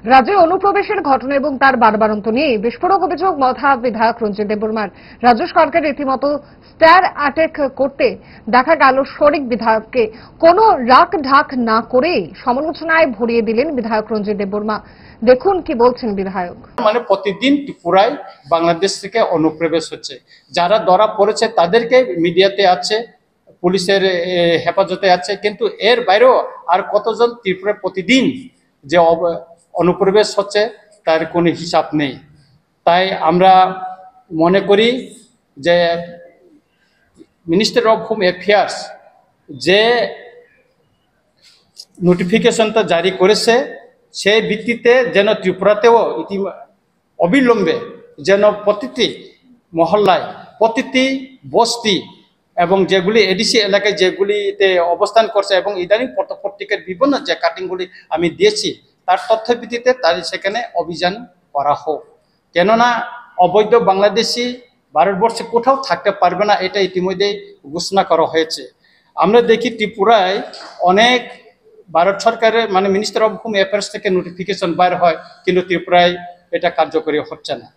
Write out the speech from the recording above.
রাজ্যে অনুপ্রবেশের ঘটনা এবং তার বারবারন্ত নিয়ে বিস্ফোরক অভিযোগ মথা বিধায়ক রঞ্জিত দেববর্মার। রাজ্য সরকার রীতিমতো স্টার অ্যাটাক করতে দেখা গেল শরিক বিধায়ককে। কোনো রাগ ঢাক না করে সমালোচনায় ভরিয়ে দিলেন বিধায়ক রঞ্জিত দেববর্মা। দেখুন কি বলছেন বিধায়ক। মানে প্রতিদিন ত্রিপুরায় বাংলাদেশ থেকে অনুপ্রবেশ হচ্ছে, যারা ধরা পড়েছে তাদেরকে মিডিয়াতে আছে, পুলিশের হেফাজতে আছে, কিন্তু এর বাইরেও আর কতজন ত্রিপুরায় প্রতিদিন যে অনুপ্রবেশ হচ্ছে তার কোনো হিসাব নেই। তাই আমরা মনে করি যে মিনিস্টার অফ হোম অ্যাফেয়ার্স যে নোটিফিকেশনটা জারি করেছে সেই ভিত্তিতে যেন ত্রিপুরাতেও অবিলম্বে যেন প্রতিটি মহল্লায়, প্রতিটি বস্তি এবং যেগুলি এডিসি এলাকায় যেগুলিতে অবস্থান করছে এবং ইদানিং পত্রিকার বিভিন্ন যে কাটিংগুলি আমি দিয়েছি তার তথ্য ভিত্তিতে তার সেখানে অভিযান করা হোক। কেননা অবৈধ বাংলাদেশি ভারতবর্ষে কোথাও থাকতে পারবে না, এটা ইতিমধ্যেই ঘোষণা করা হয়েছে। আমরা দেখি ত্রিপুরায় অনেক ভারত সরকারের মানে মিনিস্টার অফ হোম অ্যাফেয়ার্স থেকে নোটিফিকেশন বাইর হয়, কিন্তু ত্রিপুরায় এটা কার্যকরী হচ্ছে না।